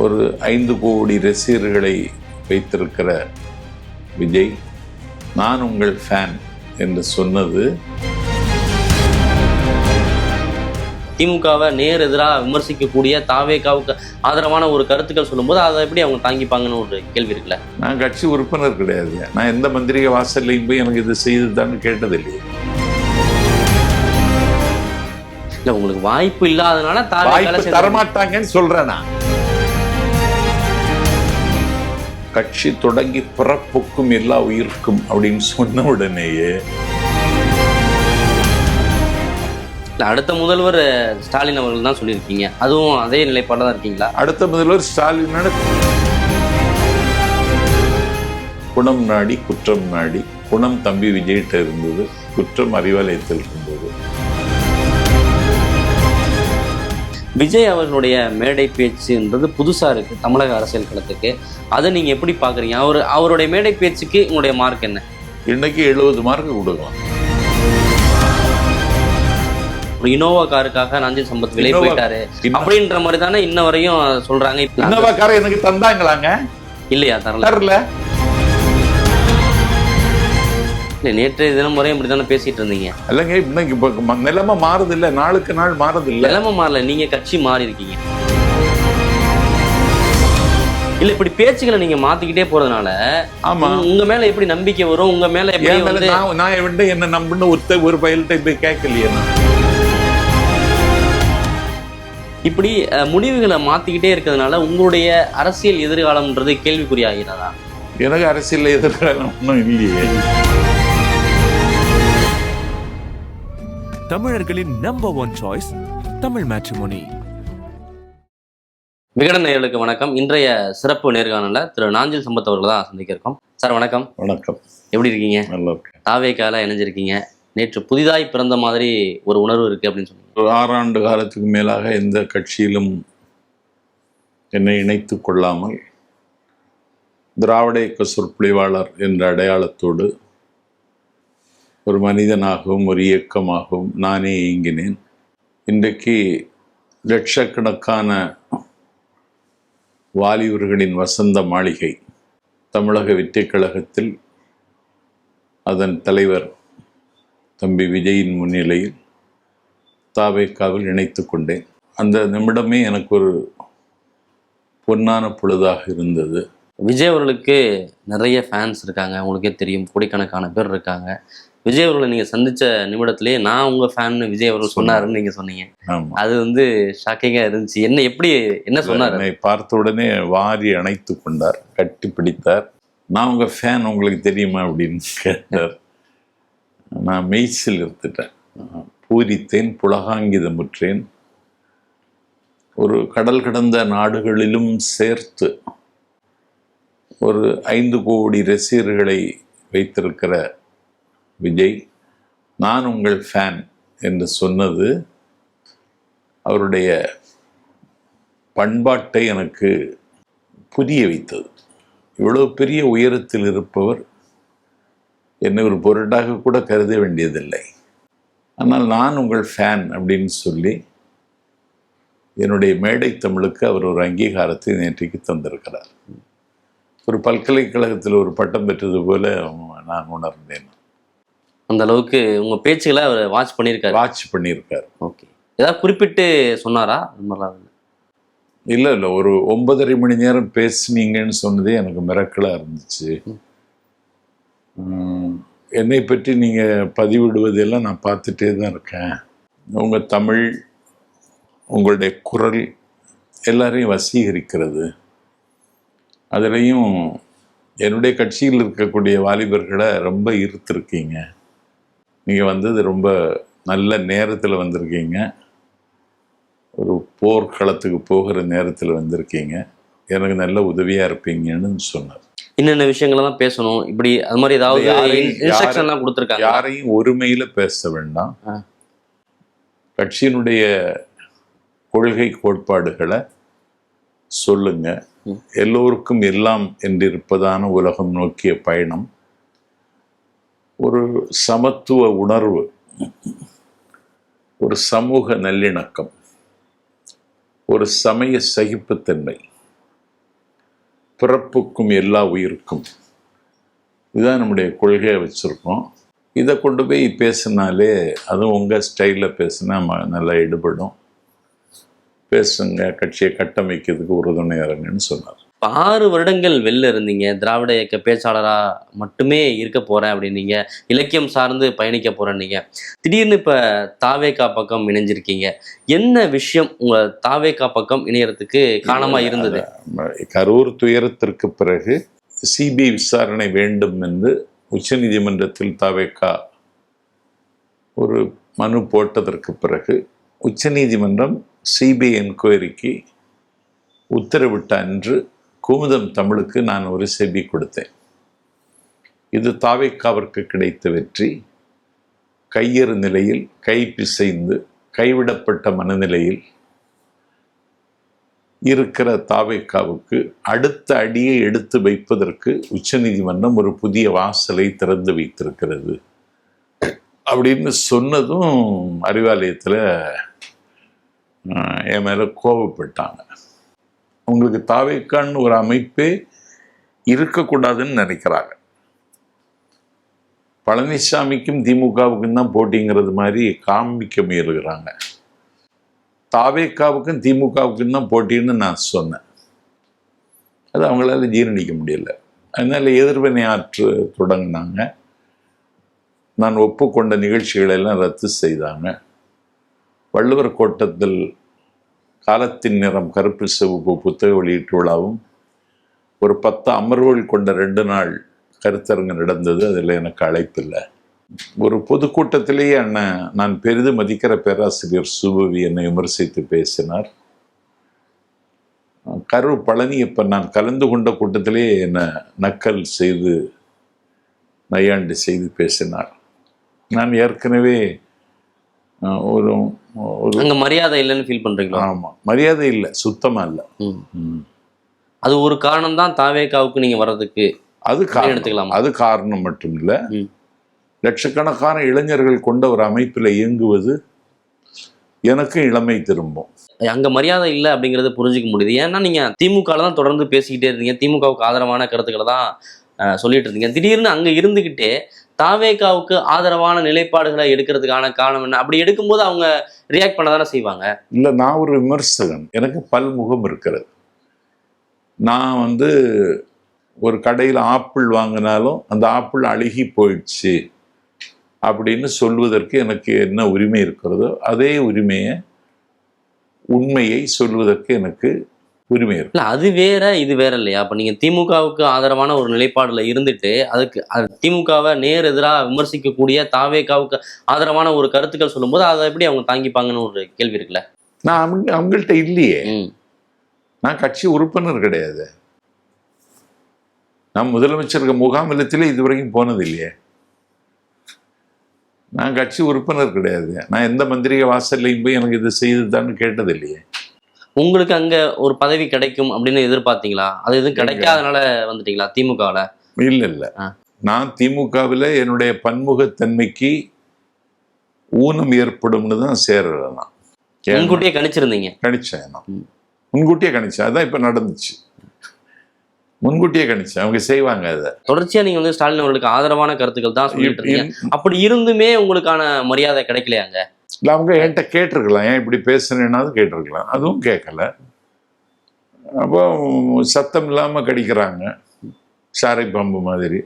ஒரு 5 கோடி ரசிகர்களை வைத்திருக்கிற விஜய், நான் உங்கள் ஃபேன் என்று சொன்னது திமுகவை நேர் எதிராக விமர்சிக்கக்கூடிய தாவேகாவுக்கு ஆதரவான ஒரு கருத்துக்கள் சொல்லும்போது அதை எப்படி அவங்க தாங்கிப்பாங்கன்னு ஒரு கேள்வி இருக்குல்ல. நான் கட்சி உறுப்பினர் கிடையாது. நான் எந்த மந்திரிக வாசல்லையும் போய் எனக்கு இது செய்துதான்னு கேட்டதில்லையே. இல்ல, உங்களுக்கு வாய்ப்பு இல்லாதனால வாய்ப்பு தரமாட்டாங்கன்னு சொல்றேன். நான் கட்சி தொடங்கி பிறப்புக்கும் எல்லா உயிருக்கும் அப்படின்னு சொன்ன உடனேயே அடுத்த முதல்வர் ஸ்டாலின் அவர்கள் தான் சொல்லியிருக்கீங்க. அதுவும் அதே நிலைப்பாடு தான் இருக்கீங்களா? அடுத்த முதல்வர் ஸ்டாலின் குணம் நாடி குற்றம் நாடி. குணம் தம்பி விஜய்கிட்ட இருந்தது, குற்றம் அறிவாலயத்தில் இருந்தது. விஜய் அவர்களுடைய மேடை பேச்சுன்றது புதுசா இருக்கு தமிழக அரசியல் களத்துக்கு. அதை நீங்க எப்படி பாக்குறீங்க? அவருடைய மேடை பேச்சுக்கு உங்களுடைய மார்க் என்ன? இன்னைக்கு 70 மார்க் கொடுக்கலாம். ஒரு இனோவா காருக்காக நாஞ்சில் சம்பத் விலை போயிட்டாரு அப்படின்ற மாதிரி தானே இன்ன வரையும் சொல்றாங்க. இனோவா காரை எனக்கு தந்தாங்களாங்க? இல்லையா? தரல. இல்லை, நேற்றைய தினம் வரையும் இப்படி தானே பேசிட்டு இருந்தீங்க. இல்லைங்க, இன்னைக்கு இப்போ நிலைமை மாறுது இல்லை, நாளுக்கு நாள் மாறுது இல்லை. நிலைமை மாறல, நீங்க கட்சி மாறி இருக்கீங்க. இல்ல, இப்படி பேச்சுக்களை நீங்க மாத்திக்கிட்டே போறதுனால ஆமா உங்க மேல எப்படி நம்பிக்கை வரும்? உங்க மேல எப்படி நான் என்ன நம்புன்னு ஒரு பயில்கிட்ட போய் கேட்கலையே. இப்படி முடிவுகளை மாத்திக்கிட்டே இருக்கிறதுனால உங்களுடைய அரசியல் எதிர்காலம்ன்றது கேள்விக்குறியாகிறதா? எனக்கு அரசியல் எதிர்காலம் ஒன்றும் இல்லையே. தமிழர்களின் number 1 choice Tamil matrimony. Vikatan நேயர்களுக்கு வணக்கம். இன்றைய சிறப்பு நேர்காணல திரு நாஞ்சில் சம்பத் அவர்கள் தான் சந்திக்க இருக்கோம். சார் வணக்கம். வணக்கம். எப்படி இருக்கீங்க? நல்லா இருக்கேன். தாவேகால இணைஞ்சிருக்கீங்க. நேற்று புதிதாய் பிறந்த மாதிரி ஒரு உணர்வு இருக்கு அப்படின்னு சொன்னீங்க. ஒரு 6 ஆண்டு காலத்துக்கு மேலாக எந்த கட்சியிலும் என்னை இணைத்து கொள்ளாமல் திராவிட இயக்க சொற்பொழிவாளர் என்ற அடையாளத்தோடு ஒரு மனிதனாகவும் ஒரு இயக்கமாகவும் நானே இயங்கினேன். இன்றைக்கு லட்சக்கணக்கான வாலிபர்களின் வசந்த மாளிகை தமிழக வெற்றிக் கழகத்தில் அதன் தலைவர் தம்பி விஜயின் முன்னிலையில் தாவேகாவில் இணைத்து கொண்டேன். அந்த நிமிடமே எனக்கு ஒரு பொன்னான பொழுதாக இருந்தது. விஜய் அவர்களுக்கு நிறைய ஃபேன்ஸ் இருக்காங்க, உங்களுக்கே தெரியும், கோடிக்கணக்கான பேர் இருக்காங்க. விஜய் அவர்களை நீங்க சந்திச்ச நிமிடத்திலேயே நான் உங்க ஃபேன் விஜய் அவர்கள் சொன்னாருன்னு நீங்க சொன்னீங்க. அது ஷாக்கிங்கா இருந்துச்சு. என்ன சொன்னார்? என்னை பார்த்த உடனே வாரி அணைத்து கொண்டார், கட்டி பிடித்தார். நான் உங்க ஃபேன், உங்களுக்கு தெரியுமா அப்படின்னு கேட்டார். நான் மெய்சில் இருந்துட்டேன், பூரித்தேன், புலகாங்கிதமுற்றேன். ஒரு கடல் கடந்த நாடுகளிலும் சேர்த்து ஒரு 5 கோடி ரசிகர்களை வைத்திருக்கிற விஜய், நான் உங்கள் ஃபேன் என்று சொன்னது அவருடைய பண்பாட்டை எனக்கு புரிய வைத்தது. இவ்வளவு பெரிய உயரத்தில் இருப்பவர் என்னை ஒரு பொருட்டாக கூட கருத வேண்டியதில்லை. ஆனால் நான் உங்கள் ஃபேன் அப்படின்னு சொல்லி என்னுடைய மேடை தமிழுக்கு அவர் ஒரு அங்கீகாரத்தை நேற்றைக்கு தந்திருக்கிறார். ஒரு பல்கலைக்கழகத்தில் ஒரு பட்டம் பெற்றது போல நான் உணர்ந்தேன். அந்த அளவுக்கு உங்க பேச்சுகளை அவர் வாட்ச் பண்ணியிருக்காரு. ஓகே, ஏதாவது குறிப்பிட்டு சொன்னாரா? இல்லை, ஒரு 9.5 மணி நேரம் பேசுனீங்கன்னு சொன்னதே எனக்கு மிரக்கலா இருந்துச்சு. என்னை பற்றி நீங்கள் பதிவிடுவதெல்லாம் நான் பார்த்துட்டே தான் இருக்கேன். உங்கள் தமிழ், உங்களுடைய குரல் எல்லாரையும் வசீகரிக்கிறது. அதுலேயும் என்னுடைய கட்சியில் இருக்கக்கூடிய வாலிபர்களை ரொம்ப ஈர்த்திருக்கீங்க. நீங்கள் வந்தது ரொம்ப நல்ல நேரத்தில் வந்திருக்கீங்க. ஒரு போர்க்களத்துக்கு போகிற நேரத்தில் வந்திருக்கீங்க. எனக்கு நல்ல உதவியாக இருப்பீங்கன்னு சொன்னார். என்னென்ன விஷயங்களை தான் பேசணும், இப்படி அது மாதிரி ஏதாவது இன்ஸ்ட்ரக்ஷன்லாம் கொடுத்துருக்காங்க. யாரையும் ஒருமையில் பேச வேண்டாம். கட்சியினுடைய கொள்கை கோட்பாடுகளை சொல்லுங்க. எல்லோருக்கும் எல்லாம் என்றிருப்பதான உலகம் நோக்கிய பயணம், ஒரு சமத்துவ உணர்வு, ஒரு சமூக நல்லிணக்கம், ஒரு சமய சகிப்புத்தன்மை, பிறப்புக்கும் எல்லா உயிருக்கும், இதுதான் நம்முடைய கொள்கையை வச்சுருக்கோம். இதை கொண்டு போய் பேசினாலே, அதுவும் உங்கள் ஸ்டைலில் பேசினா நல்லா எடுபடும். பேசுங்க, கட்சியை கட்டமைக்கிறதுக்கு உறுதுணையாக இருங்கன்னு சொன்னார். 6 வருடங்கள் வெளில இருந்தீங்க, திராவிட இயக்க பேச்சாளராக மட்டுமே இருக்க போகிறேன் அப்படின்னீங்க, இலக்கியம் சார்ந்து பயணிக்க போகிறேன்னீங்க. திடீர்னு இப்போ தாவேகா பக்கம் இணைஞ்சிருக்கீங்க. என்ன விஷயம் உங்கள் தாவேகா பக்கம் இணையறதுக்கு காரணமாக இருந்தது? கரூர் துயரத்திற்கு பிறகு சிபிஐ விசாரணை வேண்டும் என்று உச்சநீதிமன்றத்தில் தாவேகா ஒரு மனு போட்டதற்கு பிறகு உச்சநீதிமன்றம் சிபிஐ என்கொயரிக்கு உத்தரவிட்ட அன்று குமுதம் தமிழுக்கு நான் ஒரு செவி கொடுத்தேன். இது தாவேகாவிற்கு கிடைத்த வெற்றி. கையறு நிலையில், கை பிசைந்து, கைவிடப்பட்ட மனநிலையில் இருக்கிற தாவேகாவுக்கு அடுத்த அடியை எடுத்து வைப்பதற்கு உச்சநீதிமன்றம் ஒரு புதிய வாசலை திறந்து வைத்திருக்கிறது அப்படின்னு சொன்னதும் அறிவாலயத்தில் என் மேலே கோபப்பட்டாங்க. அவங்களுக்கு தாவேக்கான்னு ஒரு அமைப்பே இருக்கக்கூடாதுன்னு நினைக்கிறாங்க. பழனிசாமிக்கும் திமுகவுக்கும் தான் போட்டிங்கிறது மாதிரி காமிக்க முயலுகிறாங்க. தாவேக்காவுக்கும் திமுகவுக்கும் தான் போட்டின்னு நான் சொன்னேன். அது அவங்களால ஜீரணிக்க முடியல. அதனால எதிர்வினை ஆற்று தொடங்கினாங்க. நான் ஒப்புக்கொண்ட நிகழ்ச்சிகளை எல்லாம் ரத்து செய்தாங்க. வள்ளுவர் கோட்டத்தில் காலத்தின் நிறம் கருப்பு சிவப்பு புத்தக வெளியீட்டு விழாவும் ஒரு 10 அமர்வுகள் கொண்ட 2 நாள் கருத்தரங்கு நடந்தது. அதில் எனக்கு அழைப்பில்லை. ஒரு பொதுக்கூட்டத்திலேயே நான் பெரிதும் மதிக்கிற பேராசிரியர் சுபவி என்னை விமர்சித்து பேசினார். கரூர் பழனி இப்போ நான் கலந்து கொண்ட கூட்டத்திலேயே என்னை நக்கல் செய்து நையாண்டி செய்து பேசினார். நான் ஏற்கனவே ஒரு அங்க மரியாதை இல்லைன்னு ஃபீல் பண்றீங்களா? ஆமா, மரியாதை இல்லை, சுத்தமா இல்லை. அது ஒரு காரணம் தான் தாவேகாவுக்கு நீங்க வர்றதுக்கு. அது எடுத்துக்கலாம். அது காரணம் மட்டும் இல்லை. லட்சக்கணக்கான இளைஞர்கள் கொண்ட ஒரு அமைப்பில் இயங்குவது எனக்கு இளமை திரும்பும். அங்க மரியாதை இல்லை அப்படிங்கறத புரிஞ்சுக்க முடியுது. ஏன்னா நீங்க திமுகல தான் தொடர்ந்து பேசிக்கிட்டே இருந்தீங்க, திமுகவுக்கு ஆதரவான கருத்துக்களை தான் சொல்லிட்டு இருந்தீங்க. திடீர்னு அங்க இருந்துகிட்டே தாவேகாவுக்கு ஆதரவான நிலைப்பாடுகளை எடுக்கிறதுக்கான காரணம் என்ன? அப்படி எடுக்கும்போது அவங்க ரியாக்ட் பண்ண தானே செய்வாங்க. இல்லை, நான் ஒரு விமர்சகன், எனக்கு பல்முகம் இருக்கிறது. நான் ஒரு கடையில் ஆப்பிள் வாங்கினாலும் அந்த ஆப்பிள் அழுகி போயிடுச்சு அப்படின்னு சொல்வதற்கு எனக்கு என்ன உரிமை இருக்கிறதோ அதே உரிமையை, உண்மையை சொல்வதற்கு எனக்கு உரிமை இருக்கு. இல்லை, அது வேற இது வேற இல்லையா? அப்போ நீங்கள் திமுகவுக்கு ஆதரவான ஒரு நிலைப்பாடுல இருந்துட்டு அது திமுகவை நேர் எதிராக விமர்சிக்கக்கூடிய தாவேகாவுக்கு ஆதரவான ஒரு கருத்துக்கள் சொல்லும்போது அதை எப்படி அவங்க தாங்கிப்பாங்கன்னு ஒரு கேள்வி இருக்குல்ல. நான் அவங்கள்ட்ட இல்லையே. நான் கட்சி உறுப்பினர் கிடையாது. நான் முதலமைச்சருக்கு முகாமிலத்திலே இதுவரைக்கும் போனது இல்லையே. நான் கட்சி உறுப்பினர் கிடையாது. நான் எந்த மந்திரிக வாசல்லையும் போய் எனக்கு இது செய்துதான்னு கேட்டது இல்லையே. உங்களுக்கு அங்க ஒரு பதவி கிடைக்கும் அப்படின்னு எதிர்பார்த்தீங்களா? அது எதுவும் கிடைக்காதனால வந்துட்டீங்களா திமுகவில்? இல்லை, நான் திமுகவில் என்னுடைய பன்முகத்தன்மைக்கு ஊனம் ஏற்படும்னு தான் சேரல. நான் முன்கூட்டியே கணிச்சிருந்தீங்க? கணிச்சேன், நான் முன்கூட்டியே கணிச்சேன். அதான் இப்போ நடந்துச்சு. முன்கூட்டியே கணிச்சேன், அவங்க செய்வாங்க. அதை தொடர்ச்சியா நீங்க ஸ்டாலின் அவர்களுக்கு ஆதரவான கருத்துக்கள் தான் சொல்லிட்டு இருக்கீங்க. அப்படி இருந்துமே உங்களுக்கான மரியாதை கிடைக்கலையாங்க? இல்லை, அவங்க என்கிட்ட கேட்டிருக்கலாம், ஏன் இப்படி பேசுனேன்னாவது கேட்டிருக்கலாம். அதுவும் கேட்கல. அப்போ சத்தம் இல்லாமல் கடிக்கிறாங்க, சாரை பாம்பு மாதிரி.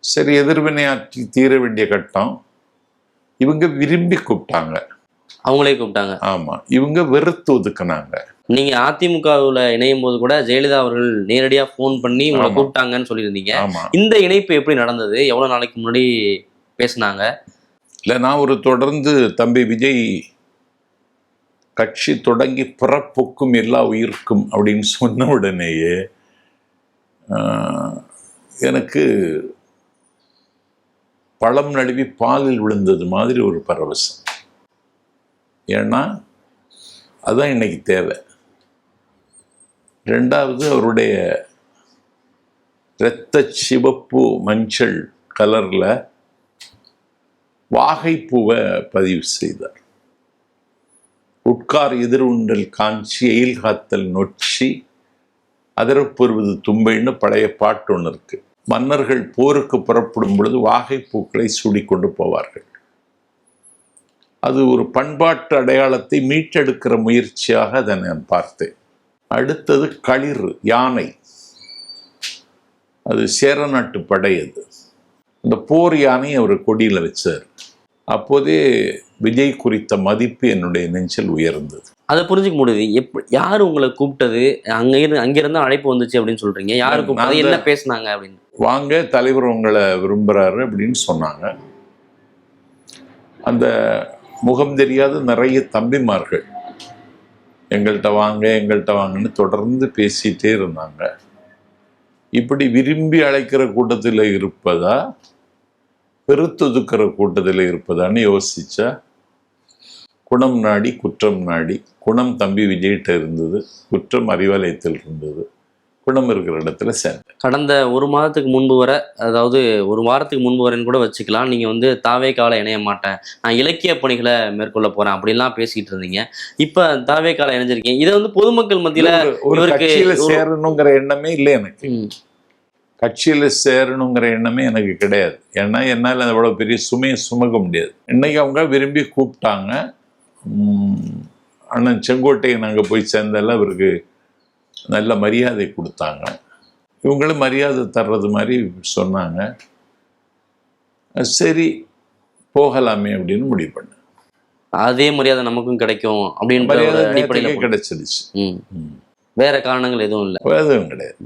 சரி, எதிர்வினை ஆற்றி தீர வேண்டிய கட்டம். இவங்க விரும்பி கூப்பிட்டாங்க, அவங்களே கூப்பிட்டாங்க. ஆமா, இவங்க வெறுத்து ஒதுக்குனாங்க. நீங்க அதிமுகவில் இணையும் போது கூட ஜெயலலிதா அவர்கள் நேரடியா போன் பண்ணி உங்களை கூப்பிட்டாங்கன்னு சொல்லியிருந்தீங்க. இந்த இணைப்பு எப்படி நடந்தது? எவ்வளவு நாளைக்கு முன்னாடி பேசினாங்க? இல்லை, நான் தொடர்ந்து தம்பி விஜய் கட்சி தொடங்கி பிறப்புக்கும் எல்லா உயிருக்கும் அப்படின்னு சொன்ன உடனேயே எனக்கு பழம் நழுவி பாலில் விழுந்தது மாதிரி ஒரு பரவசம். ஏன்னா அதுதான் இன்னைக்கு தேவை. ரெண்டாவது, அவருடைய இரத்த சிவப்பு மஞ்சள் கலரில் வாகைப்பூவை பதிவு செய்தார். உட்கார் எதிர் உண்டல் காஞ்சி எயில் காத்தல் நொச்சி அதரப்பொருவது தும்பைன்னு பழைய பாட்டு ஒன்று இருக்கு. மன்னர்கள் போருக்கு புறப்படும் பொழுது வாகை பூக்களை சூடிக்கொண்டு போவார்கள். அது ஒரு பண்பாட்டு அடையாளத்தை மீட்டெடுக்கிற முயற்சியாக அதை நான் பார்த்தேன். அடுத்தது களிறு, யானை. அது சேர நாட்டு படை. அது அந்த போர் யானை அவர் கொடியில் வச்சார். அப்போதே விஜய் குறித்த மதிப்பு என்னுடைய நெஞ்சில் உயர்ந்தது. அதை புரிஞ்சுக்க முடியுது. யார் உங்களை கூப்பிட்டது, அங்கிருந்து அழைப்பு வந்துச்சு அப்படின்னு சொல்றீங்க? யாரு கூப்பிட்டது, என்ன பேசினாங்க அப்படின்னு? வாங்க, தலைவர் உங்களை விரும்புறாரு அப்படின்னு சொன்னாங்க. அந்த முகம் தெரியாத நிறைய தம்பிமார்கள் எங்கள்கிட்ட வாங்கன்னு தொடர்ந்து பேசிட்டே இருந்தாங்க. இப்படி விரும்பி அழைக்கிற கூட்டத்தில் இருப்பதா, பெருத்தொதுக்கிற கூட்டத்தில் இருப்பதான்னு யோசிச்சா, குணம் நாடி குற்றம் நாடி. குணம் தம்பி விஜய்கிட்ட இருந்தது, குற்றம் அறிவாலயத்தில் இருந்தது. குணம் இருக்கிற இடத்துல சேர்ந்தேன். கடந்த ஒரு மாதத்துக்கு முன்பு வரை, அதாவது ஒரு வாரத்துக்கு முன்பு வரேன்னு கூட வச்சுக்கலாம், நீங்க வந்து தாவேக்கால இணைய மாட்டேன், நான் இலக்கிய பணிகளை மேற்கொள்ள போறேன் அப்படின்லாம் பேசிக்கிட்டு இருந்தீங்க. இப்ப தாவேக்கால இணைஞ்சிருக்கீங்க. இதை வந்து பொதுமக்கள் மத்தியில ஒரு கட்சியில சேரணுங்கிற எண்ணமே இல்லை எனக்கு. கட்சியில சேரணுங்கிற எண்ணமே எனக்கு கிடையாது. ஏன்னா என்னால் அவ்வளவு பெரிய சுமையை சுமக்க முடியாது. இன்னைக்கு அவங்க விரும்பி கூப்பிட்டாங்க. அண்ணன் செங்கோட்டையன் அங்கே போய் சேர்ந்தால அவருக்கு நல்ல மரியாதை கொடுத்தாங்க. இவங்களும் மரியாதை தர்றது மாதிரி சொன்னாங்க. சரி போகலாமே அப்படின்னு முடிவு பண்ணேன். அதே மரியாதை நமக்கும் கிடைக்கும் அப்படின்னு கிடைச்சிடுச்சு. வேற காரணங்கள் எதுவும் இல்லை, எதுவும் கிடையாது.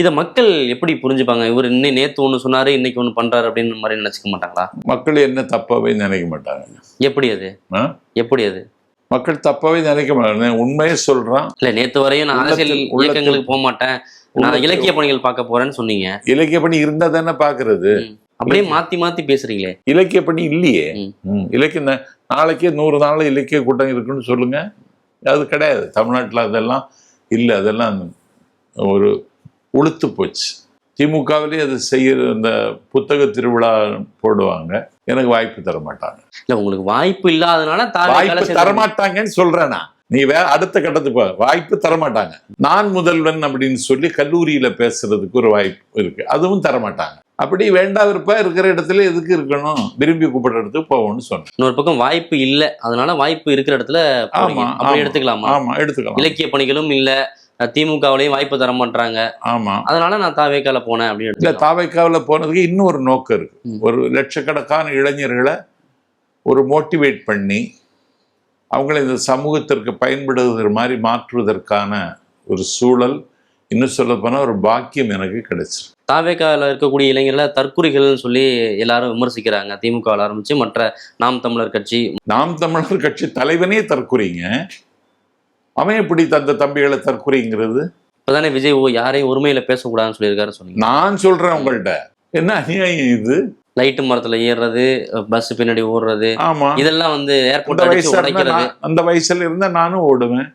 இதை மக்கள் எப்படி புரிஞ்சுப்பாங்க? இவர் இன்னும் நேற்று ஒன்று சொன்னாரு, இன்னைக்கு ஒன்று பண்றாரு அப்படின்னு மாதிரி நினைச்சுக்க மாட்டாங்களா? மக்கள் என்ன தப்பாவே நினைக்க மாட்டாங்க. எப்படி அது மக்கள் தப்பாவே நினைக்க மாட்டாங்க. உண்மையே சொல்றான். இல்ல, நேற்று வரையும் நான் அரசியல் இயக்கங்களுக்கு போக மாட்டேன், நான் இலக்கிய பணிகள் பார்க்க போறேன்னு சொன்னீங்க. இலக்கிய பணி இருந்தா தானே பாக்குறது. அப்படியே மாத்தி மாத்தி பேசுறீங்களே. இலக்கிய பணி இல்லையே. இலக்கிய நாளைக்கே 100 நாள் இலக்கிய கூட்டம் இருக்குன்னு சொல்லுங்க. அது கிடையாது தமிழ்நாட்டில். அதெல்லாம் இல்லை. அதெல்லாம் ஒரு உளுத்து போச்சு. திமுகவிலே அது செய்யற இந்த புத்தக திருவிழா போடுவாங்க, எனக்கு வாய்ப்பு தர மாட்டாங்க. இல்ல, உங்களுக்கு வாய்ப்பு இல்லாதனால வாய்ப்பு தரமாட்டாங்கன்னு சொல்றேன்னா, நீ வேற அடுத்த கட்டத்துக்கு வாய்ப்பு தரமாட்டாங்க. நான் முதல்வன் அப்படின்னு சொல்லி கல்லூரியில பேசுறதுக்கு ஒரு வாய்ப்பு இருக்கு, அதுவும் தரமாட்டாங்க. அப்படி வேண்டா விருப்பா இருக்கிற இடத்துல எதுக்கு இருக்கணும், விரும்பி கூப்பிடுற இடத்துக்கு போவோம்னு சொன்னேன். இன்னொரு பக்கம் வாய்ப்பு இல்லை, அதனால வாய்ப்பு இருக்கிற இடத்துல எடுத்துக்கலாமா? ஆமா, எடுத்துக்கலாம். இலக்கிய பணிகளும் இல்ல, திமுகவிலையும் வாய்ப்பு தர மாட்டாங்க. ஆமா, அதனால நான் தாவேக்கால போனேன் அப்படின்னு. இல்ல, தாவேக்காவில் போனதுக்கு இன்னொரு நோக்கம் இருக்கு. ஒரு லட்சக்கணக்கான இளைஞர்களை ஒரு மோட்டிவேட் பண்ணி அவங்களை இந்த சமூகத்திற்கு பயன்படுகிற மாதிரி மாற்றுவதற்கான ஒரு சூழல், இன்னும் சொல்ல போனா ஒரு பாக்கியம் எனக்கு கிடைச்சிருக்கு. தாவேக்காவில் இருக்கக்கூடிய இளைஞர்களை தற்குறிகள் சொல்லி எல்லாரும் விமர்சிக்கிறாங்க. திமுகவில் ஆரம்பிச்சு மற்ற நாம் தமிழர் கட்சி தலைவனே தற்குறிங்க. அவன் எப்படி தந்த தம்பிகளை தற்குறிங்கிறது? இப்பதானே விஜய் யாரையும் ஒருமையில பேசக்கூடாதுன்னு சொல்லியிருக்காரு சொன்னீங்க. நான் சொல்றேன் உங்கள்கிட்ட, என்ன அநியாயம் இது? லைட்டு மரத்துல ஏறுறது, பஸ் பின்னாடி ஓடுறது, இதெல்லாம் வந்து ஏர்போர்ட் அந்த வயசுல இருந்தா நானும் ஓடுவேன்,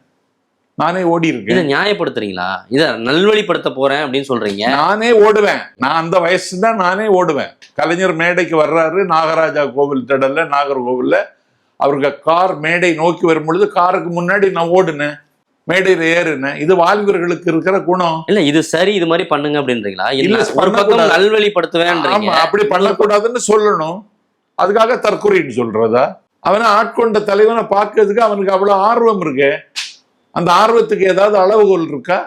நானே ஓடி இருக்கேன். இதை நியாயப்படுத்துறீங்களா? இதை நல்வழிப்படுத்த போறேன் அப்படின்னு சொல்றீங்க. நானே ஓடுவேன், நான் அந்த வயசு தான் நானே ஓடுவேன். கலைஞர் மேடைக்கு வர்றாரு நாகராஜா கோவில் திடல்ல, நாகர்கோவில்ல. அவருக்கு கார் மேடை நோக்கி வரும் பொழுது காருக்கு முன்னாடி நான் ஓடுனேன், மேடையில ஏறுனேன். இது வாலிபர்களுக்கு இருக்கிற குணம் இல்ல. இது சரி, இது மாதிரி பண்ணுங்க அப்படின்றீங்களா? இல்ல, ஒரு பக்கம் நல்வழிப்படுத்துவேன். அப்படி பண்ணக்கூடாதுன்னு சொல்லணும். அதுக்காக தற்கொலைன்னு சொல்றதா? அவனை ஆட்கொண்ட தலைவனை பார்க்கறதுக்கு அவனுக்கு அவ்வளவு ஆர்வம் இருக்கு. அந்த ஆர்வத்துக்கு ஏதாவது அளவுகோல் இருக்கா?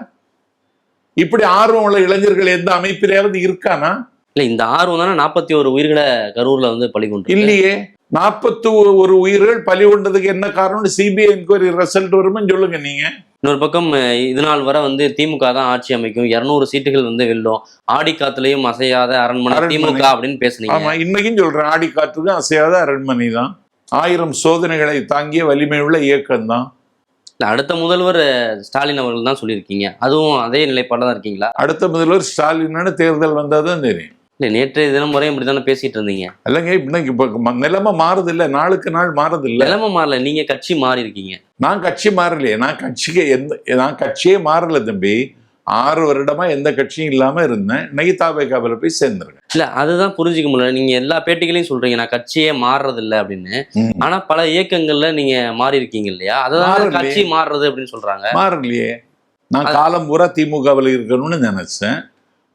இப்படி ஆர்வம் உள்ள இளைஞர்கள் எந்த அமைப்பிலாவது இருக்கானா? இல்ல, இந்த ஆர்வம் தானே 41 உயிர்களை கரூர்ல வந்து பலி கொண்டு இல்லையே. 41 உயிர்கள் பலி கொண்டதுக்கு என்ன காரணம்? சிபிஐ என்கொயரி ரிசல்ட் வரும்னு சொல்லுங்க நீங்க. இன்னொரு பக்கம் இது நாள் வரை வந்து திமுக தான் ஆட்சி அமைக்கும், 200 சீட்டுகள் வந்து வெல்லும், ஆடி காத்துலயும் அசையாத அரண்மனை திமுக அப்படின்னு பேசுனீங்க. ஆமா, இன்னைக்கும் சொல்றேன், ஆடி காத்துக்கும் அசையாத அரண்மனை தான். 1000 சோதனைகளை தாங்கிய வலிமை உள்ள இயக்கம் தான். அடுத்த முதல்வர் ஸ்டாலின் அவர்கள் தான் சொல்லியிருக்கீங்க, அதுவும் அதே நிலைப்பாடு தான் இருக்கீங்களா? அடுத்த முதல்வர் ஸ்டாலின் தேர்தல் வந்தாதான் தெரியும். இல்லை, நேற்றைய தினம் முறையும் இப்படி தானே பேசிட்டு இருந்தீங்க. இல்லைங்க, இன்னைக்கு இப்போ நிலைமை மாறுது இல்லை, நாளுக்கு நாள் மாறுது இல்லை. நிலைமை மாறல, நீங்க கட்சி மாறி இருக்கீங்க. நான் கட்சி மாறலையே. நான் கட்சியே மாறல தம்பி. 6 வருடமா எந்த கட்சியும் இல்லாம இருந்தேன். இன்னைக்கு தாவேக்காவில போய் சேர்ந்துருக்கேன். இல்ல, அதுதான் புரிஞ்சுக்க முடியல. நீங்க எல்லா பேட்டிகளையும் சொல்றீங்க நான் கட்சியே மாறுறது இல்லை அப்படின்னு. ஆனா பல இயக்கங்கள்ல நீங்க மாறி இருக்கீங்க இல்லையா? அதான் கட்சி மாறுறது அப்படின்னு சொல்றாங்க. மாறலையே. நான் காலம் பூரா திமுகவில் இருக்கணும்னு நினைச்சேன்.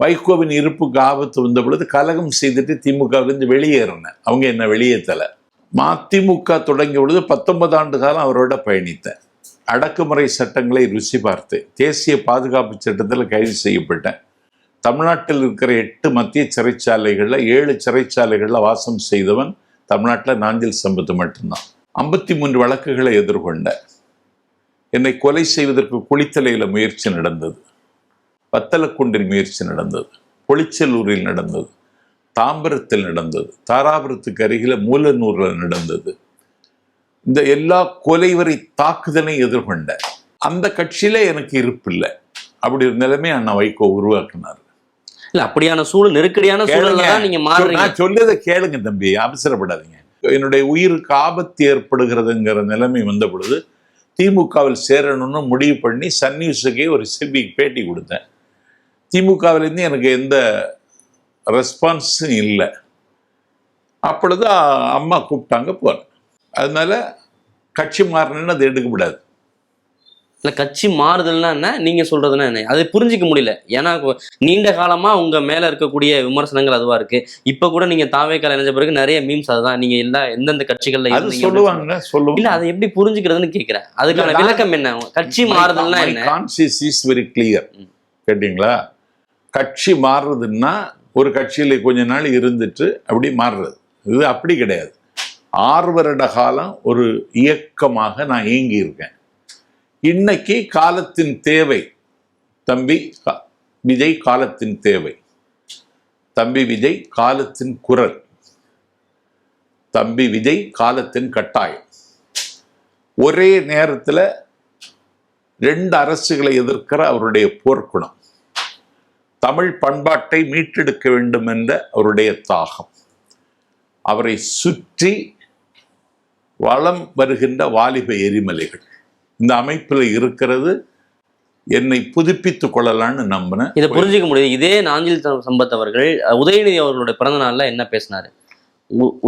வைகோவின் இருப்புக்கு ஆபத்து வந்த பொழுது கலகம் செய்துட்டு திமுகவிலிருந்து வெளியேறினேன். அவங்க என்ன வெளியேற்றலை. மதிமுக தொடங்கிய பொழுது 19 ஆண்டு காலம் அவரோட பயணித்தேன். அடக்குமுறை சட்டங்களை ருசி பார்த்தேன். தேசிய பாதுகாப்பு சட்டத்தில் கைது செய்யப்பட்டேன். தமிழ்நாட்டில் இருக்கிற 8 மத்திய சிறைச்சாலைகளில் 7 சிறைச்சாலைகளில் வாசம் செய்தவன் தமிழ்நாட்டில் நாஞ்சில் சம்பத்து மட்டும்தான். 53 வழக்குகளை எதிர்கொண்ட என்னை கொலை செய்வதற்கு குளித்தலையில் முயற்சி நடந்தது, வத்தலக்குண்டில் முயற்சி நடந்தது, பொலிச்சலூரில் நடந்தது, தாம்பரத்தில் நடந்தது, தாராபுரத்துக்கு அருகில மூலனூரில் நடந்தது. இந்த எல்லா கொலைவரை தாக்குதலை எதிர்கொண்ட அந்த கட்சியில எனக்கு இருப்பில்லை. அப்படி ஒரு நிலைமை அண்ணா வைகோ உருவாக்குனார். இல்ல அப்படியான சூழல், நெருக்கடியான சூழல்ல தான் நீங்க மாறுறீங்க. நான் சொல்றதை கேளுங்க தம்பி, அவசரப்படாதீங்க. என்னுடைய உயிருக்கு ஆபத்து ஏற்படுகிறதுங்கிற நிலைமை வந்த பொழுது திமுகவில் சேரணும்னு முடிவு பண்ணி சன் நியூஸுக்கே ஒரு பேட்டி கொடுத்தேன். திமுகவிலேருந்து எனக்கு எந்த ரெஸ்பான்ஸும் இல்லை. அப்பொழுது அம்மா கூப்பிட்டாங்க, போனேன். அதனால கட்சி மாறினேன்னு அதை எடுக்கக்கூடாது. இல்லை, கட்சி மாறுதல்னா என்ன, நீங்க சொல்றதுன்னா என்ன, அதை புரிஞ்சிக்க முடியல. ஏன்னா நீண்ட காலமா உங்க மேல இருக்கக்கூடிய விமர்சனங்கள் அதுவா இருக்கு. இப்ப கூட நீங்க தாவேக்கால இணைஞ்ச பிறகு நிறைய மீம்ஸ் அதுதான். நீங்க எந்தெந்த கட்சிகள்ல சொல்லுவாங்க. இல்ல, அதை எப்படி புரிஞ்சுக்கிறதுன்னு கேட்கிறேன். அதுக்கான விளக்கம் என்ன? கட்சி மாறுதல்னா என்ன? Conscious is very clear. கேட்டீங்களா? கட்சி மாறுறதுன்னா ஒரு கட்சியில கொஞ்ச நாள் இருந்துட்டு அப்படி மாறுறது. இது அப்படி கிடையாது. 6 வருட காலம் ஒரு இயக்கமாக நான் இயங்கி இருக்கேன். இன்னைக்கு காலத்தின் தேவை தம்பி விஜய், காலத்தின் தேவை தம்பி விஜய், காலத்தின் குரல் தம்பி விஜய், காலத்தின் கட்டாயம். ஒரே நேரத்தில் 2 அரசுகளை எதிர்க்கிற அவருடைய போர்க்குணம், தமிழ் பண்பாட்டை மீட்டெடுக்க வேண்டும் என்ற அவருடைய தாகம், அவரை சுற்றி வளம் வருகின்ற வாலிப எரிமலைகள், இந்த அமைப்பில் இருக்கிறது என்னை புதுப்பித்துக் கொள்ளலான்னு நம்பினேன். இதை புரிஞ்சிக்க முடியுது. இதே நாஞ்சில் சம்பத் அவர்கள் உதயநிதி அவர்களுடைய பிறந்த நாள்ல என்ன பேசினாரு?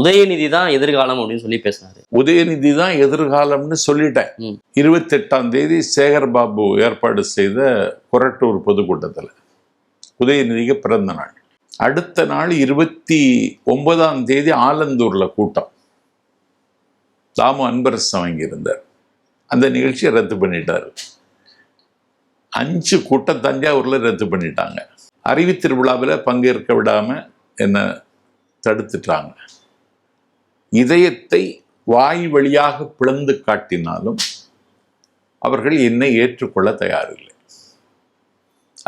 உதயநிதி தான் எதிர்காலம் அப்படின்னு சொல்லி பேசினாரு. உதயநிதி தான் எதிர்காலம்னு சொல்லிட்டேன். 28ஆம் தேதி சேகர் பாபு ஏற்பாடு செய்த கொரட்டூர் பொதுக்கூட்டத்தில் உதயநிதிக்கு பிறந்த நாள். அடுத்த நாள் 29ஆம் தேதி ஆலந்தூர்ல கூட்டம். தாமு அன்பரசன் வாங்கியிருந்தார். அந்த நிகழ்ச்சியை ரத்து பண்ணிட்டாரு. 5 கூட்டம் தஞ்சாவூர்ல ரத்து பண்ணிட்டாங்க. அறிவித்திருவிழாவில் பங்கேற்க விடாம என்னை தடுத்துட்டாங்க. இதயத்தை வாய் வழியாக பிளந்து காட்டினாலும் அவர்கள் என்னை ஏற்றுக்கொள்ள தயாரில்லை.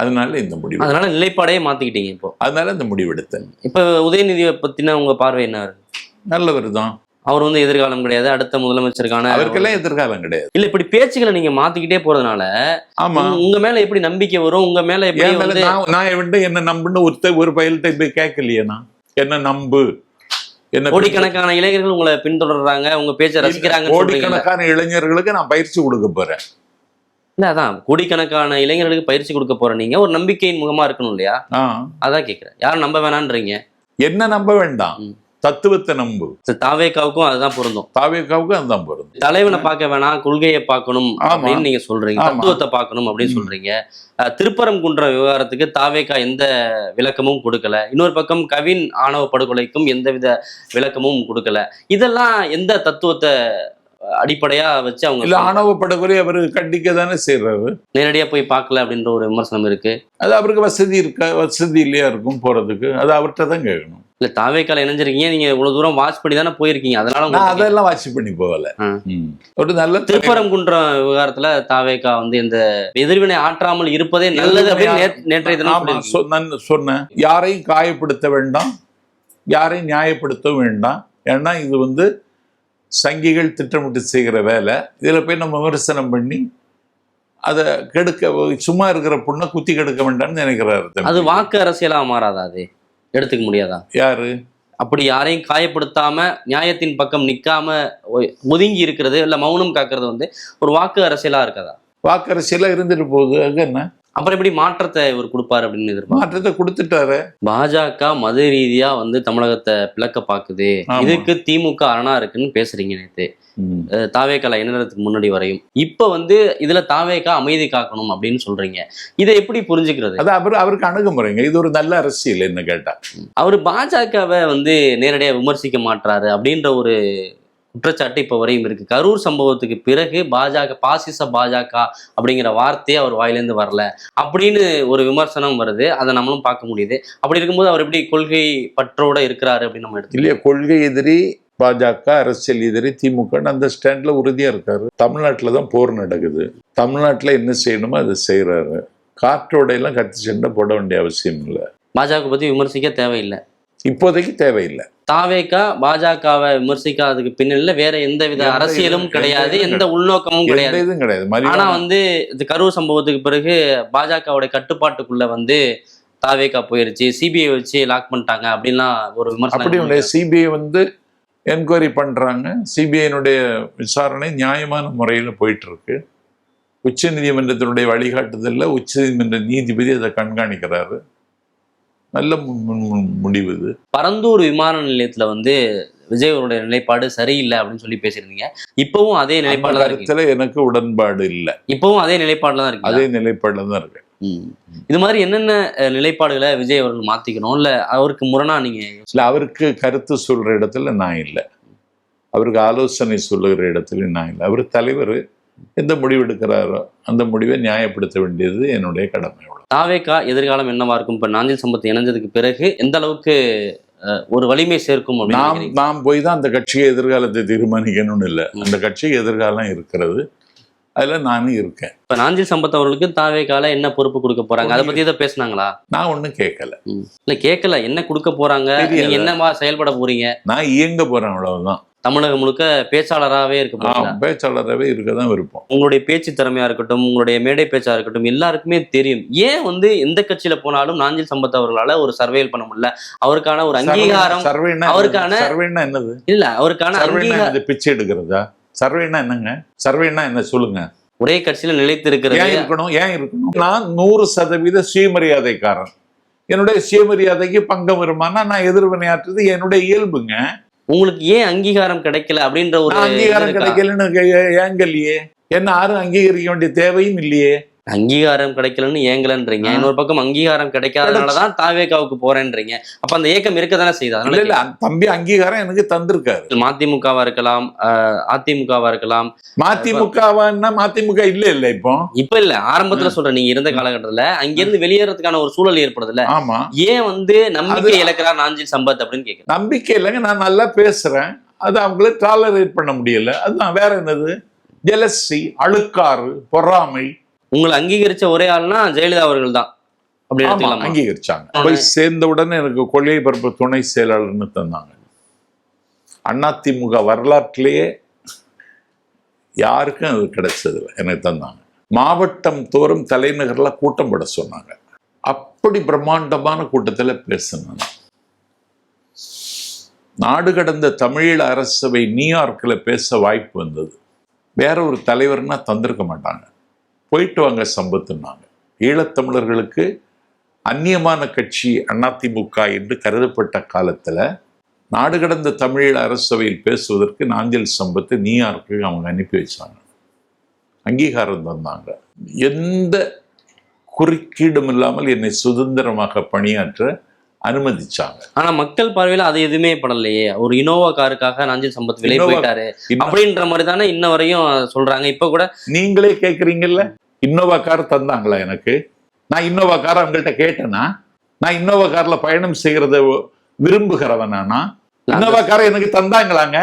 அதனால இந்த முடிவு, அதனால நிலைப்பாடையே மாத்திக்கிட்டீங்க இப்போ. அதனால இந்த முடிவு எடுத்தேன். இப்ப உதயநிதியை பத்தின உங்க பார்வை என்ன? நல்லவர் தான். அவர் எதிர்காலம் கிடையாது, அடுத்த முதலமைச்சருக்கான அவருக்கெல்லாம் எதிர்காலம் கிடையாது. இல்ல, இப்படி பேச்சுக்களை நீங்க மாத்திக்கிட்டே போறதுனால ஆமா, உங்க மேல எப்படி நம்பிக்கை வரும்? உங்க மேல எப்படி நான் என்ன நம்புன்னு ஒரு பயில்கிட்ட போய் கேட்கலையே. நான் என்ன நம்பு, என்ன கோடிக்கணக்கான இளைஞர்கள் உங்களை பின்தொடர்றாங்க, உங்க பேச்சை ரசிக்கிறாங்க. கோடிக்கணக்கான இளைஞர்களுக்கு நான் பயிற்சி கொடுக்க போறேன். இல்ல, அதான் கோடிக்கணக்கான இளைஞர்களுக்கு பயிற்சி கொடுக்க போற நீங்க ஒரு நம்பிக்கையின் முகமா இருக்கணும் இல்லையா? அதான் கேட்கிறேன். யாரும் நம்ப வேணான்றீங்க? என்ன நம்ப வேண்டாம், தத்துவத்தை நம்பு. தாவேக்காவுக்கும் அதுதான் பொருந்தும். தாவேக்காவுக்கும் அதுதான் பொருந்தும். தலைவனை பார்க்க வேணாம், கொள்கையை பார்க்கணும் அப்படின்னு நீங்க சொல்றீங்க, தத்துவத்தை பார்க்கணும் அப்படின்னு சொல்றீங்க. திருப்பரங்குன்ற விவகாரத்துக்கு தாவேக்கா எந்த விளக்கமும் கொடுக்கல. இன்னொரு பக்கம் கவின் ஆணவ படுகொலைக்கும் எந்தவித விளக்கமும் கொடுக்கல. இதெல்லாம் எந்த தத்துவத்தை அடிப்படையா வச்சு அவங்க? இல்ல, ஆணவ படுகொலை அவரு கண்டிக்க தானே செய்யறாரு. நேரடியா போய் பார்க்கல அப்படின்ற ஒரு விமர்சனம் இருக்கு. அது அவருக்கு வசதி இல்லையா இருக்கும் போறதுக்கு, அது அவர்கிட்ட தான் கேட்கணும். இல்ல, தாவேக்கால இணைஞ்சிருக்கீங்க, நீங்க இவ்வளவு தூரம் வாட்ச் பண்ணி தானே போயிருக்கீங்க, அதனால நான் அதெல்லாம் வாட்ச் பண்ணி போகல. ஒரு நல்ல திருப்பரங்குன்றம் விவகாரத்துல தாவேக்கா இந்த எதிர்வினை ஆற்றாமல் இருப்பதே நல்லது அப்படின்னு நேற்றைய தினம் சொன்னேன். யாரையும் காயப்படுத்த வேண்டாம், யாரையும் நியாயப்படுத்தவும் வேண்டாம். ஏன்னா இது சங்கிகள் திட்டமிட்டு செய்கிற வேலை. இதில் போய் நம்ம விமர்சனம் பண்ணி அதை கெடுக்க, சும்மா இருக்கிற பொண்ணை குத்தி கெடுக்க வேண்டாம்னு நினைக்கிறாரு. அது வாக்கு அரசியலா மாறாதா? அது எடுத்துக்க முடியாதா? யாரு அப்படி யாரையும் காயப்படுத்தாம நியாயத்தின் பக்கம் நிக்காம ஒதுங்கி இருக்கிறது, இல்ல மௌனம் காக்கிறது ஒரு வாக்கு அரசியலா இருக்காதா? வாக்கு அரசியலா இருந்துட்டு போகுது. அது என்ன? அப்புறம் எப்படி மாற்றத்தை இவர் கொடுப்பாரு அப்படின்னு எதிர்பார்க்க? மாற்றத்தை கொடுத்துட்டாரு. பாஜக மத ரீதியா வந்து தமிழகத்தை பிளக்க பாக்குது, ஆமா. இதுக்கு திமுக அரணா இருக்குன்னு பேசுறீங்க நேத்து. தாவேக்கா இணையறதுக்கு முன்னாடி வரையும் இப்ப வந்து இதுல தாவேக்கா அமைதி காக்கணும் அப்படின்னு சொல்றீங்க. இதை எப்படி புரிஞ்சுக்கிறது? அது அவருக்கு அணுகுமுறைங்க. இது ஒரு நல்ல அரசியல் என்ன கேட்டா. அவரு பாஜகவை வந்து நேரடியா விமர்சிக்க மாட்டாரு அப்படின்ற ஒரு குற்றச்சாட்டு இப்ப வரையும் இருக்கு. கரூர் சம்பவத்துக்கு பிறகு பாஜக பாசிச பாஜக அப்படிங்கிற வார்த்தையே அவர் வாயிலேருந்து வரல அப்படின்னு ஒரு விமர்சனம் வருது. அதை நம்மளும் பார்க்க முடியுது. அப்படி இருக்கும்போது அவர் எப்படி கொள்கை பற்றோட இருக்கிறாரு அப்படின்னு நம்ம எடுத்து இல்லையா? கொள்கை எதிரி பாஜக, அரசியல் எதிரி திமுக, அந்த ஸ்டாண்ட்ல உறுதியா இருக்காரு. தமிழ்நாட்டில் தான் போர் நடக்குது. தமிழ்நாட்டில் என்ன செய்யணுமோ அதை செய்யறாரு. காற்றோட எல்லாம் கத்தி சண்டை போட வேண்டிய அவசியம் இல்லை. பாஜக பத்தி விமர்சிக்க தேவையில்லை, இப்போதைக்கு தேவையில்லை. தாவேக்கா பாஜகவை விமர்சிக்காததுக்கு பின்னணியில வேற எந்த வித அரசியலும் கிடையாது, எந்த உள்நோக்கமும் கிடையாது. ஆனா வந்து இது கரூர் சம்பவத்துக்கு பிறகு பாஜகவுடைய கட்டுப்பாட்டுக்குள்ள வந்து தாவேக்கா போயிருச்சு, சிபிஐ வச்சு லாக் பண்ணிட்டாங்க அப்படின்லாம் ஒரு விமர்சனம். சிபிஐ வந்து என்கொயரி பண்றாங்க. சிபிஐனுடைய விசாரணை நியாயமான முறையில் போயிட்டு இருக்கு. உச்ச நீதிமன்றத்தினுடைய வழிகாட்டுதல்ல உச்ச நீதிமன்ற நீதிபதி அதை கண்காணிக்கிறாரு. நல்ல முடிவு இது. பரந்தூர் விமான நிலையத்துல வந்து விஜய் அவருடைய நிலைப்பாடு சரியில்லை அப்படின்னு சொல்லி பேசியிருந்தீங்க. இப்பவும் அதே நிலைப்பாடுல எனக்கு உடன்பாடு இல்லை. இப்பவும் அதே நிலைப்பாடுல தான் இருக்கு. அதே நிலைப்பாடுல தான் இருக்கு. இது மாதிரி என்னென்ன நிலைப்பாடுகளை விஜய் அவர்கள் மாத்திக்கணும், இல்ல அவருக்கு முரணா நீங்க? இல்ல, அவருக்கு கருத்து சொல்ற இடத்துல நான் இல்லை, அவருக்கு ஆலோசனை சொல்லுகிற இடத்துல நான் இல்லை. அவர் தலைவர், எந்த முடிவு எடுக்கிறாரோ அந்த முடிவை நியாயப்படுத்த வேண்டியது என்னுடைய கடமை. தாவேக்கா எதிர்காலம் என்னவா இருக்கும்? இப்ப நாஞ்சில் சம்பத் இணைஞ்சதுக்கு பிறகு எந்த அளவுக்கு ஒரு வலிமை சேர்க்கும்? நாம் போய் தான் அந்த கட்சியை எதிர்காலத்தை தீர்மானிக்கணும்னு இல்லை. அந்த கட்சி எதிர்காலம் இருக்கிறது, அதுல நானும் இருக்கேன். இப்ப நாஞ்சில் சம்பத் அவர்களுக்கு தாவேக்கால என்ன பொறுப்பு கொடுக்க போறாங்க, அதை பத்தி தான் பேசினாங்களா? நான் ஒன்னும் கேட்கல. இல்ல கேட்கல, என்ன கொடுக்க போறாங்க, நீங்க என்னவா செயல்பட போறீங்க? நான் இயங்க போறேன், அவ்வளவுதான். தமிழகம் முழுக்க பேச்சாளராகவே இருக்க பேச்சாளராகவே இருக்கதான் விருப்பம். உங்களுடைய பேச்சு திறமையா இருக்கட்டும், உங்களுடைய மேடை பேச்சா இருக்கட்டும், எல்லாருக்குமே தெரியும். ஏன் வந்து எந்த கட்சியில போனாலும் நாஞ்சில் சம்பத் அவர்களால ஒரு சர்வேல் பண்ண முடியல? அவருக்கான ஒரு அங்கீகாரம், அவருக்கான சர்வேன்னா என்னது? இல்ல, அவருக்கான அங்கீகாரம் பிச்சை எடுக்கிறதா? சர்வேன்னா என்னங்க? சர்வேன்னா என்ன சொல்லுங்க? ஒரே கட்சியில நிலைத்து இருக்கிறது. ஏன் இருக்கணும்? நான் 100% சுயமரியாதைக்காரன். என்னுடைய சுயமரியாதைக்கு பங்கம் வருமானா நான் எதிர்வினையாற்றுறது என்னுடைய இயல்புங்க. உங்களுக்கு ஏன் அங்கீகாரம் கிடைக்கல அப்படின்ற ஒரு அங்கீகாரம் கிடைக்கலன்னு ஏங்கலையே, என்ன யாரும் அங்கீகரிக்க வேண்டிய தேவையும் இல்லையே. அங்கீகாரம் கிடைக்கலன்னு ஏங்கலன்றீங்க, இன்னொரு பக்கம் அங்கீகாரம் கிடைக்காதனாலதான் தாவேக்காவுக்கு போறேன்றீங்க. அப்ப அந்த ஏக்கம் இருக்கதானே செய்யுது. இல்ல, தம்பி அங்கீகாரம் எனக்கு தந்திருக்காரு. மதிமுகவா இருக்கலாம், அதிமுகவா இருக்கலாம். மதிமுகவான்னா மதிமுக இல்ல இப்ப இல்ல, ஆரம்பத்துல சொல்றேன். நீங்க இருந்த காலகட்டத்துல அங்கிருந்து வெளியேறதுக்கான ஒரு சூழல் ஏற்படுதுல. ஆமா. ஏன் வந்து நம்பிக்கை இழக்கிறார் நாஞ்சில் சம்பத் அப்படின்னு கேட்க? நம்பிக்கை இல்லைங்க, நான் நல்லா பேசுறேன், அது அவங்கள டாலரேட் பண்ண முடியல. அதுதான், வேற என்னது? ஜெலசி, அழுக்காறு, பொறாமை. உங்களை அங்கீகரிச்ச ஒரே ஆள்னா ஜெயலலிதா அவர்கள் தான். அப்படி அங்கீகரிச்சாங்க. போய் சேர்ந்த உடனே எனக்கு கொள்கை பரப்பு துணை செயலாளர்னு தந்தாங்க. அதிமுக வரலாற்றிலேயே யாருக்கும் அது கிடைச்சதில்லை, எனக்கு தந்தாங்க. மாவட்டம் தோறும் தலைநகர்ல கூட்டம் போட சொன்னாங்க. அப்படி பிரம்மாண்டமான கூட்டத்தில் பேசினேன். நாடு கடந்த தமிழீழ அரசவை நியூயார்க்கில் பேச வாய்ப்பு வந்தது. வேற ஒரு தலைவர்னா தந்திருக்க மாட்டாங்க. போயிட்டு வாங்க சம்பத்துனாங்க. ஈழத்தமிழர்களுக்கு அந்நியமான கட்சி அதிமுக என்று கருதப்பட்ட காலத்துல நாடு கடந்த தமிழீழ அரசவையில் பேசுவதற்கு நாஞ்சில் சம்பத்து நியூயார்க்கு அவங்க அனுப்பி வச்சாங்க. அங்கீகாரம் தந்தாங்க. எந்த குறுக்கீடும் இல்லாமல் என்னை சுதந்திரமாக பணியாற்ற அனுமதிச்சாங்க. ஆனா மக்கள் பார்வையில அது எதுவுமே படலையே. ஒரு இனோவா காருக்காக நாஞ்சில் சம்பத் விலை போயிட்டாரு அப்படின்ற மாதிரி தானே இன்ன வரையும் சொல்றாங்க. இப்ப கூட நீங்களே கேக்குறீங்கல்ல, இன்னோவா கார் தந்தாங்களா எனக்கு? நான் இன்னோவா கார் அவங்கள்ட்ட கேட்டேனா? நான் இன்னோவா கார்ல பயணம் செய்யறத விரும்புகிறவனா? இன்னோவா காரை எனக்கு தந்தாங்களாங்க?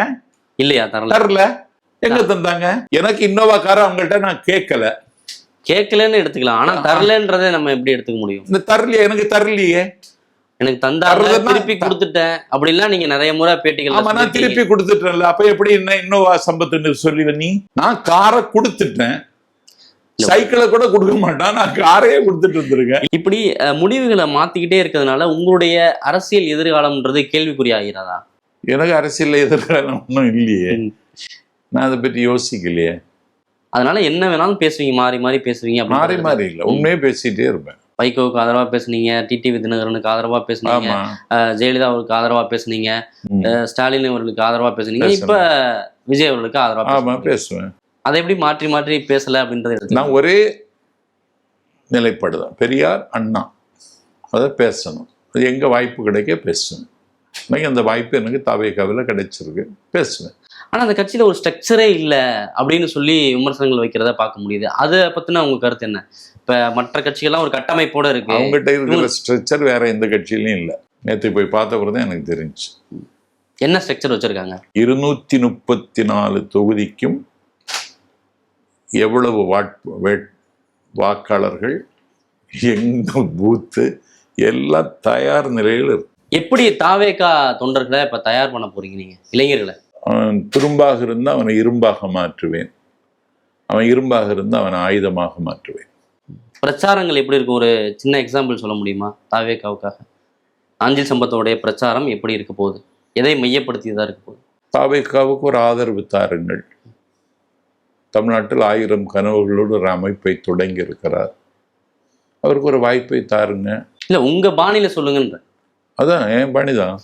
இல்லையா? தரல. எங்க தந்தாங்க? எனக்கு இன்னோவா காரை அவங்கள்ட்ட நான் கேட்கலன்னு எடுத்துக்கலாம். ஆனா தரலன்றதை நம்ம எப்படி எடுத்துக்க முடியும்? இந்த தரலையே, எனக்கு தரலையே. எனக்கு தந்தாங்க, திருப்பி கொடுத்துட்டேன் அப்படிலாம் நீங்க நிறைய முறை பேட்டிகள். ஆமா, நான் திருப்பி கொடுத்துட்டேன்ல. அப்ப எப்படி என்ன இன்னோவா சம்பத்துன்னு சொல்லுவ நீ? நான் காரை கொடுத்துட்டேன், சைக்கிளை கூட கொடுக்க மாட்டான், நான் காரையே கொடுத்துட்டு இருந்திருக்கேன். இப்படி முடிவுகளை மாத்திக்கிட்டே இருக்கிறதுனால உங்களுடைய அரசியல் எதிர்காலம்ன்றது கேள்விக்குறியாகிறதா? எனக்கு அரசியல் எதிர்காலம் ஒன்றும் இல்லையே, நான் அதை பற்றி யோசிக்கலையே. அதனால என்ன வேணாலும் பேசுவீங்க, மாறி மாறி பேசுவீங்க. மாறி மாறி இல்லை, உண்மையே பேசிட்டே இருப்பேன். வைகோவுக்கு ஆதரவா பேசுனீங்க, டிடிவி தினகரனுக்கு ஆதரவா பேசுனீங்க, ஆமா, ஜெயலலிதா அவருக்கு ஆதரவா பேசுனீங்க, ஸ்டாலின் அவர்களுக்கு ஆதரவா பேசுனீங்க, இப்ப விஜய் அவர்களுக்கு ஆதரவா பேசுவேன். அதை எப்படி மாற்றி மாற்றி பேசல அப்படின்றது நான் ஒரே நிலைப்பாடுதான், பெரியார் அண்ணா, அதை பேசணும். அது எங்க வாய்ப்பு கிடைக்க பேசுவேன். இன்னைக்கு அந்த வாய்ப்பு எனக்கு தாவேகாவில் கிடைச்சிருக்கு, பேசுவேன். ஆனா அந்த கட்சியில ஒரு ஸ்ட்ரக்சரே இல்லை அப்படின்னு சொல்லி விமர்சனங்கள் வைக்கிறத பார்க்க முடியுது. அதை பத்தின உங்க கருத்து என்ன? இப்ப மற்ற கட்சிகள்லாம் ஒரு கட்டமைப்போட இருக்கு, அவங்ககிட்ட இருக்கிற ஸ்ட்ரக்சர் வேற எந்த கட்சியிலையும் இல்லை. நேற்று போய் பார்த்தப்பறம் தான் எனக்கு தெரிஞ்சு. என்ன ஸ்ட்ரக்சர் வச்சிருக்காங்க? 234 தொகுதிக்கும் எவ்வளவு வாக்காளர்கள், எங்க பூத்து, எல்லாம் தயார் நிலையில் இருக்கு. எப்படி தாவேகா தொண்டர்களை இப்ப தயார் பண்ண போறீங்க நீங்க, இளைஞர்களை? அவன் துரும்பாக இருந்தால் அவனை இரும்பாக மாற்றுவேன், அவன் இரும்பாக இருந்தால் அவனை ஆயுதமாக மாற்றுவேன். பிரச்சாரங்கள் எப்படி இருக்கும்? ஒரு சின்ன எக்ஸாம்பிள் சொல்ல முடியுமா தாவேகாவுக்காக? நாஞ்சில் சம்பத்தோடைய பிரச்சாரம் எப்படி இருக்க போகுது? எதை மையப்படுத்தியதா இருக்க போகுது? தாவேகாவுக்கு ஒரு ஆதரவு தாருங்கள். தமிழ்நாட்டில் 1000 கனவுகளோடு ஒரு அமைப்பை தொடங்கி இருக்கிறார், அவருக்கு ஒரு வாய்ப்பை தாருங்க. இல்ல உங்க பாணியில சொல்லுங்கன்ற. அதான் என் பாணிதான்,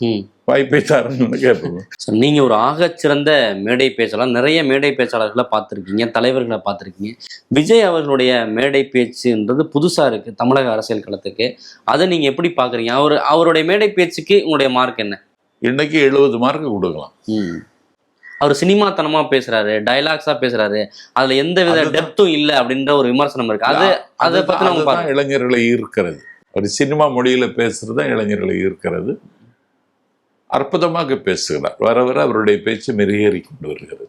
வாய்ப்பை தாருன்னு கேட்போம். நீங்க ஒரு ஆகச்சிறந்த மேடை பேச்சாளர், நிறைய மேடை பேச்சாளர்களை பார்த்துருக்கீங்க, தலைவர்களை பார்த்துருக்கீங்க. விஜய் அவர்களுடைய மேடை பேச்சுன்றது புதுசா இருக்கு தமிழக அரசியல் களத்துக்கு. அதை நீங்க எப்படி பாக்குறீங்க? அவருடைய மேடை பேச்சுக்கு உங்களுடைய மார்க் என்ன? இன்னைக்கு 70 மார்க் கொடுக்கலாம். அவர் சினிமாத்தனமா பேசுறாரு, டைலாக்ஸா பேசுறாரு, அதுல எந்த வித டெப்த்தும் இல்லை அப்படின்ற ஒரு விமர்சனம் இருக்கு. அதை பத்தி நம்ம இளைஞர்களை ஈர்க்கிறது, ஒரு சினிமா மொழியில பேசுறது இளைஞர்களை ஈர்க்கிறது. அற்புதமாக பேசுகிறார், வர வர அவருடைய பேச்சு மெருகேறி கொண்டு வருகிறது.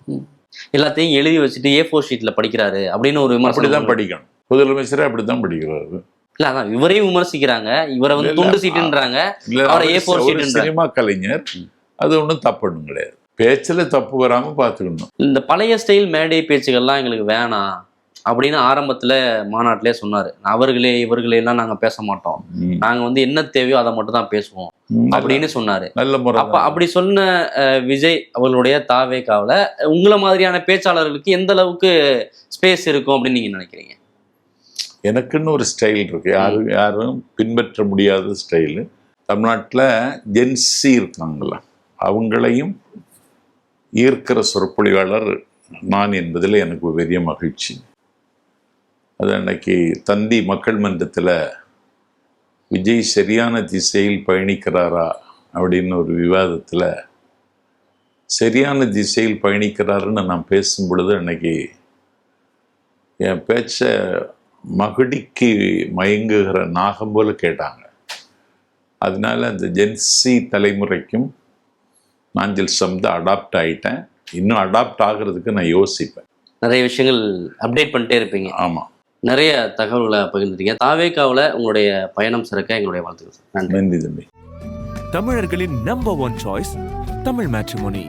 எல்லாத்தையும் எழுதி வச்சுட்டு A4 ஷீட்ல படிக்கிறாரு அப்படின்னு ஒரு விமர்சனம். அப்படிதான் படிக்கணும், முதலமைச்சரே அப்படித்தான் படிக்கிறாரு. இல்ல அதான் இவரையும் விமர்சிக்கிறாங்க, இவரை வந்து துண்டு சீட்டுன்றாங்க, அவரை A4 ஷீட். சினிமா கலைஞர், அது ஒன்றும் தப்புன்னு கிடையாது, பேச்சுல தப்பு வராம பாத்துக்கணும். இந்த பழைய ஸ்டைல் மேடை பேச்சுகள்லாம் எங்களுக்கு வேணாம் அப்படின்னு ஆரம்பத்துல மாநாட்டிலே சொன்னாரு. அவர்களே இவர்களே எல்லாம் நாங்க பேச மாட்டோம், நாங்க வந்து என்ன தேவையோ அதை மட்டும் தான் பேசுவோம் அப்படின்னு சொன்னாரு. நல்ல முறை. அப்ப அப்படி சொன்ன விஜய் அவர்களுடைய தாவேகாவுல உங்களை மாதிரியான பேச்சாளர்களுக்கு எந்த அளவுக்கு ஸ்பேஸ் இருக்கும் அப்படின்னு நீங்க நினைக்கிறீங்க? எனக்குன்னு ஒரு ஸ்டைல் இருக்கு, யாரும் பின்பற்ற முடியாத ஸ்டைலு. தமிழ்நாட்டில் ஜென்சி இருக்காங்களா, அவங்களையும் ஈர்க்கிற சொற்பொழிவாளர் நான் என்பதில் எனக்கு பெரிய மகிழ்ச்சி. அது அன்னைக்கு தந்தி மக்கள் மன்றத்தில் விஜய் சரியான திசையில் பயணிக்கிறாரா அப்படின்னு ஒரு விவாதத்தில் சரியான திசையில் பயணிக்கிறாருன்னு நான் பேசும் பொழுது அன்னைக்கு என் பேச்சை மகுடிக்கு மயங்குகிற நாகம் போல கேட்டாங்க. அதனால அந்த ஜென்சி தலைமுறைக்கும் நாஞ்சில் சம்பந்த அடாப்ட் ஆகிட்டேன். இன்னும் அடாப்ட் ஆகிறதுக்கு நான் யோசிப்பேன். நிறைய விஷயங்கள் அப்டேட் பண்ணிட்டே இருப்பீங்க. ஆமாம், நிறைய தகவல்களை பகிர்ந்துட்டீங்க. தாவேகாவில் உங்களுடைய பயணம் சிறக்க எங்களுடைய வாழ்த்துக்கள். நன்றி தம்பி. தமிழர்களின் நம்பர் 1 சாய்ஸ் தமிழ் மேட்ரிமோனி.